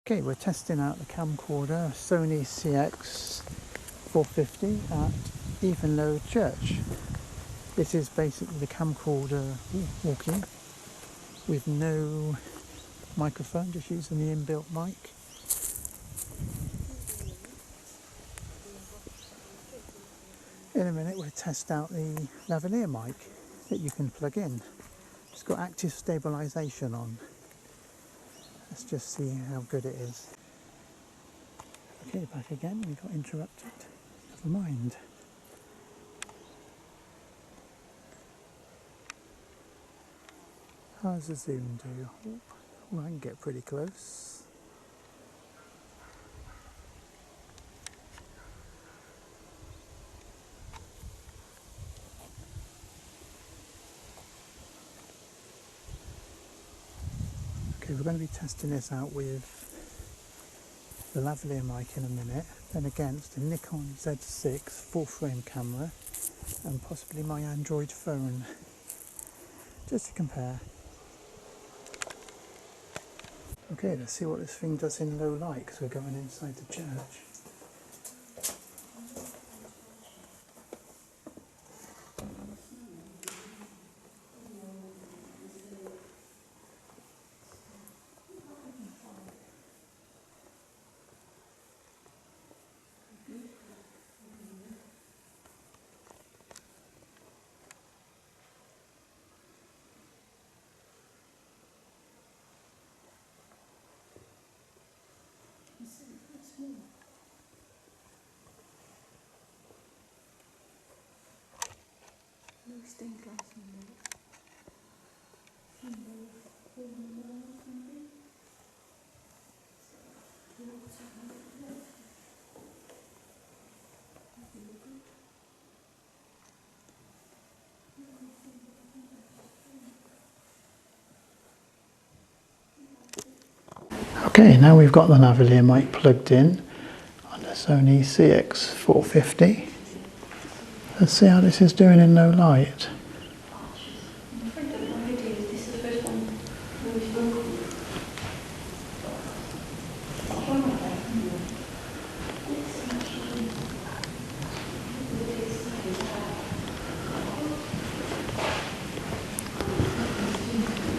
Okay, we're testing out the camcorder Sony cx450 at Evenlow Church. This is basically the camcorder walking with no microphone, just using the inbuilt mic. In a minute we'll test out the lavalier mic that you can plug in. It's got active stabilization on. Let's just see how good it is. Okay, back again, we got interrupted. Never mind. How's the zoom do? Well, I can get pretty close. Okay, we're going to be testing this out with the lavalier mic in a minute, then against the Nikon Z6 full frame camera and possibly my Android phone, just to compare. Okay, let's see what this thing does in low light, because we're going inside the church. Okay, now we've got the lavalier mic plugged in on the Sony cx450. Let's see how this is doing in low light.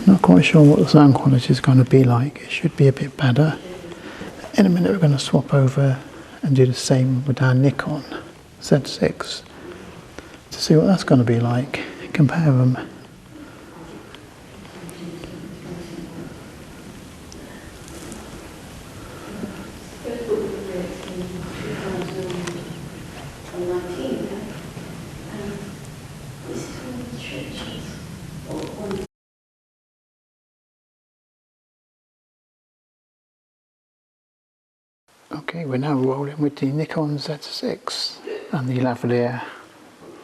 Not quite sure what the sound quality is going to be like. It should be a bit better. In a minute we're going to swap over and do the same with our Nikon Z6 to see what that's going to be like. Compare them. Okay, we're now rolling with the Nikon Z6 and the lavalier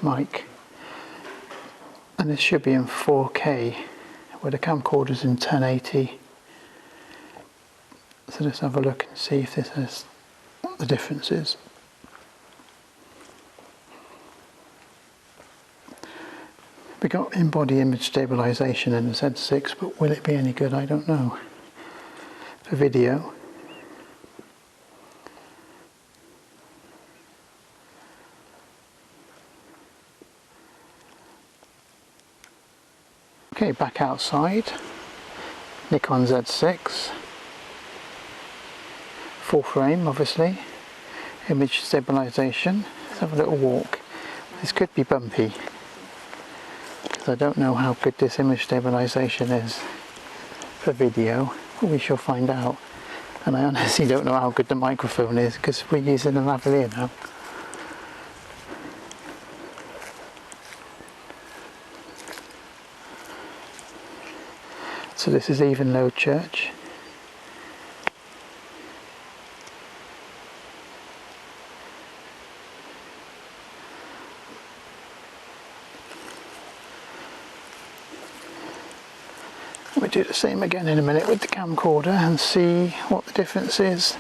mic, and this should be in 4K where the camcorder's in 1080. So let's have a look and see if this has what the difference is. We got in-body image stabilization in the Z6, but will it be any good? I don't know. For video, okay, back outside, Nikon Z6, full frame obviously, image stabilization. Let's have a little walk. This could be bumpy, because I don't know how good this image stabilization is for video, but we shall find out. And I honestly don't know how good the microphone is, because we're using a lavalier now. So this is Evenlow Church. We'll do the same again in a minute with the camcorder and see what the difference is.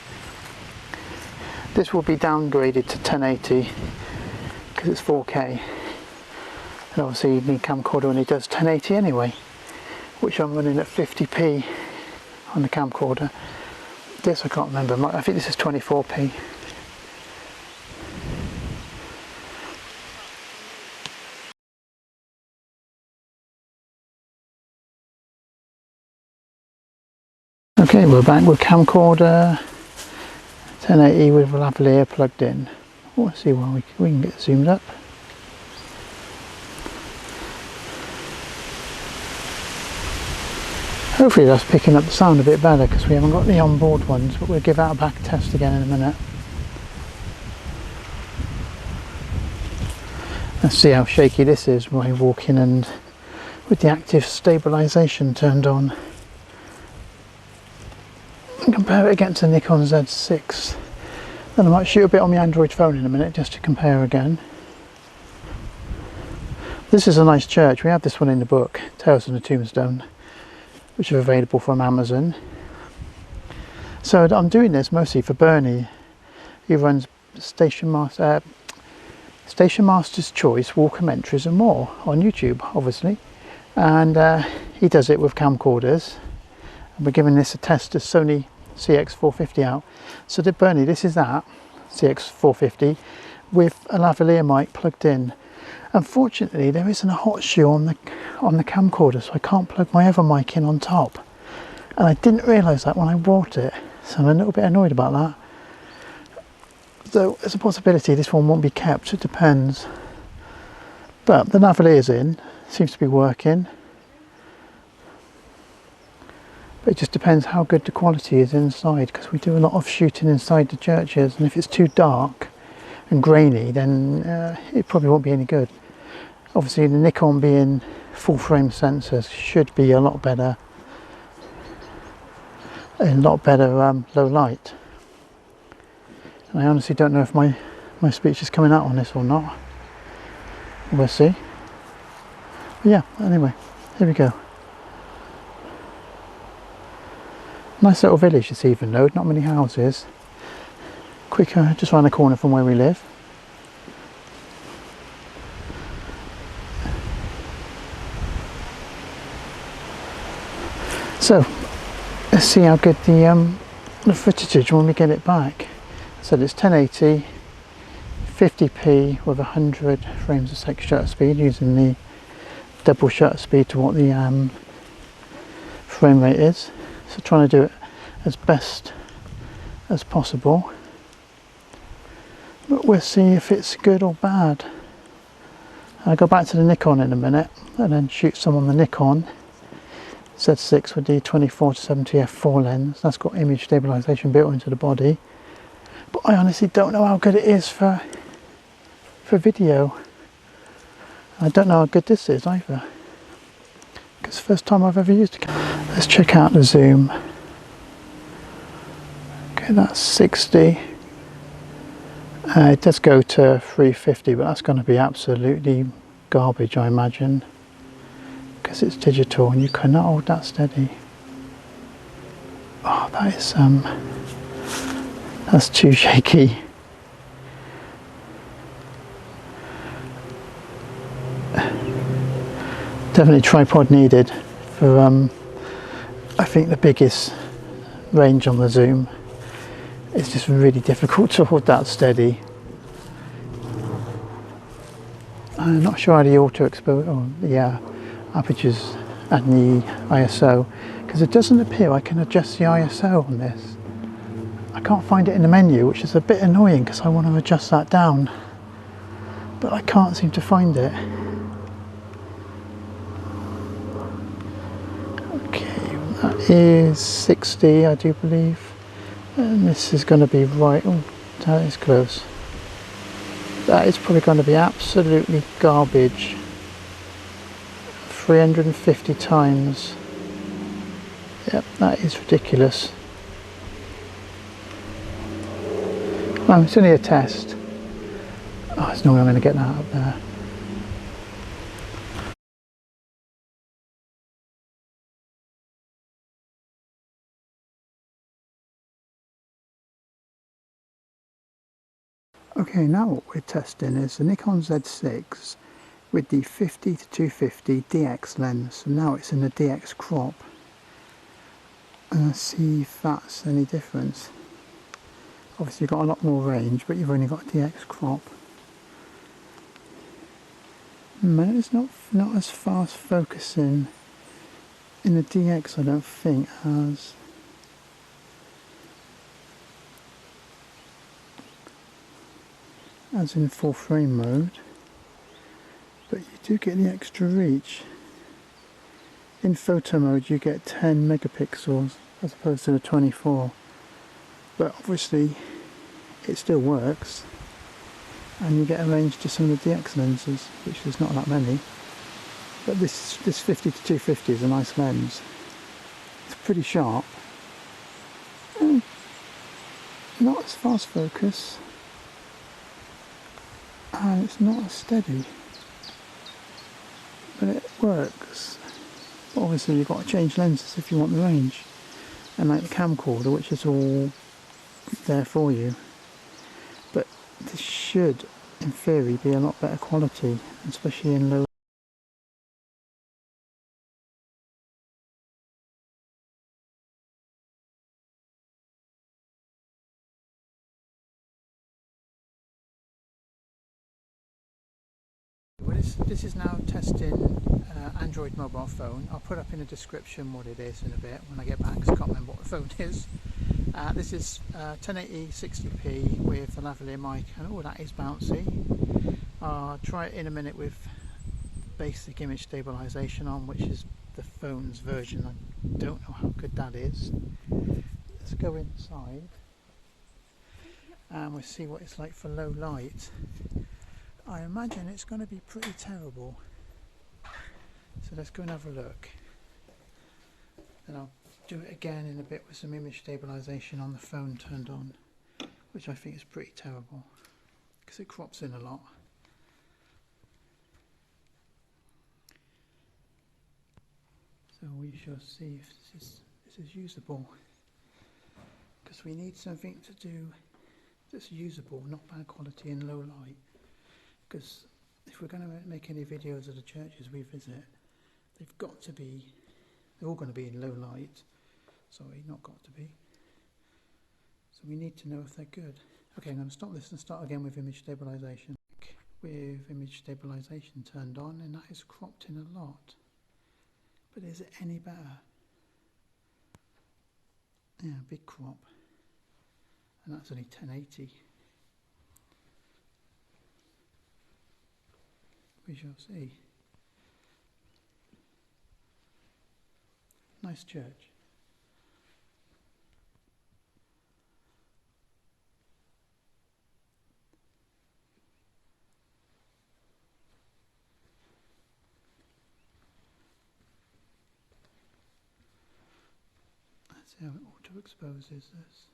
This will be downgraded to 1080 because it's 4K. And obviously the camcorder only does 1080 anyway, which I'm running at 50p on the camcorder. This I can't remember, I think this is 24p. Okay, we're back with camcorder 1080 with lavalier plugged in. Let's see why we can get zoomed up. Hopefully that's picking up the sound a bit better because we haven't got the onboard ones, but we'll give that a back test again in a minute. Let's see how shaky this is when I walk in and with the active stabilization turned on. And compare it against the Nikon Z6. Then I might shoot a bit on my Android phone in a minute just to compare again. This is a nice church. We have this one in the book, Tales from the Tombstone, which are available from Amazon. So I'm doing this mostly for Bernie. He runs Station Master's Choice War Commentaries and more on YouTube, obviously. And he does it with camcorders. And we're giving this a test of Sony cx450 out. So did Bernie, this is that cx450 with a lavalier mic plugged in. Unfortunately, there isn't a hot shoe on the camcorder, so I can't plug my other mic in on top. And I didn't realise that when I bought it, so I'm a little bit annoyed about that. So there's a possibility this one won't be kept, it depends. But the lavalier's in, seems to be working. But it just depends how good the quality is inside, because we do a lot of shooting inside the churches, and if it's too dark and grainy, then it probably won't be any good. Obviously the Nikon being full frame sensors should be a lot better low light. And I honestly don't know if my speech is coming out on this or not. We'll see. But yeah, anyway, here we go. Nice little village this Even Road, not many houses. Quicker, just around the corner from where we live. So, let's see how good the footage is when we get it back. So it's 1080, 50p with 100 frames a sec shutter speed, using the double shutter speed to what the frame rate is. So trying to do it as best as possible. But we'll see if it's good or bad. I'll go back to the Nikon in a minute and then shoot some on the Nikon Z6 with the 24-70 f4 lens. That's got image stabilization built into the body. But I honestly don't know how good it is for video. I don't know how good this is either, because it's the first time I've ever used it. Let's check out the zoom. Okay, that's 60. It does go to 350, but that's going to be absolutely garbage, I imagine, because it's digital and you cannot hold that steady. Oh, that is that's too shaky. Definitely tripod needed for I think the biggest range on the zoom. It's just really difficult to hold that steady. I'm not sure how the auto exposure or the apertures and the ISO, because it doesn't appear I can adjust the ISO on this. I can't find it in the menu, which is a bit annoying because I want to adjust that down, but I can't seem to find it. Okay, that is 60, I do believe, and this is going to be right. Oh, that is close. That is probably going to be absolutely garbage. 350 times. Yep, that is ridiculous. Oh, it's only a test. Oh, there's no way I'm going to get that up there. Okay, now what we're testing is the Nikon Z6 with the 50 to 250 DX lens. So now it's in the DX crop. to see if that's any difference. Obviously you've got a lot more range, but you've only got DX crop. It's not as fast focusing in the DX, I don't think, as in full frame mode, but you do get the extra reach. In photo mode you get 10 megapixels as opposed to the 24, but obviously it still works, and you get a range to some of the DX lenses, which there's not that many. But this 50 to 250 is a nice lens. It's pretty sharp, not as fast focus, and it's not as steady, but it works. But obviously you've got to change lenses if you want the range, and like the camcorder, which is all there for you. But this should, in theory, be a lot better quality, especially in low. Well, this is now testing Android mobile phone. I'll put up in the description what it is in a bit when I get back, because I can't remember what the phone is. This is 1080 60p with the lavalier mic, and all that is bouncy. I'll try it in a minute with basic image stabilization on, which is the phone's version. I don't know how good that is. Let's go inside and we'll see what it's like for low light. I imagine it's going to be pretty terrible, so let's go and have a look, and I'll do it again in a bit with some image stabilization on the phone turned on, which I think is pretty terrible because it crops in a lot. So we shall see if this is usable, because we need something to do that's usable, not bad quality in low light. Because if we're going to make any videos of the churches we visit, they're all going to be in low light. Sorry, not got to be. So we need to know if they're good. Okay, I'm going to stop this and start again with image stabilization. With image stabilization turned on, and that is cropped in a lot. But is it any better? Yeah, big crop. And that's only 1080. We shall see. Nice church. Let's see how it auto exposes this.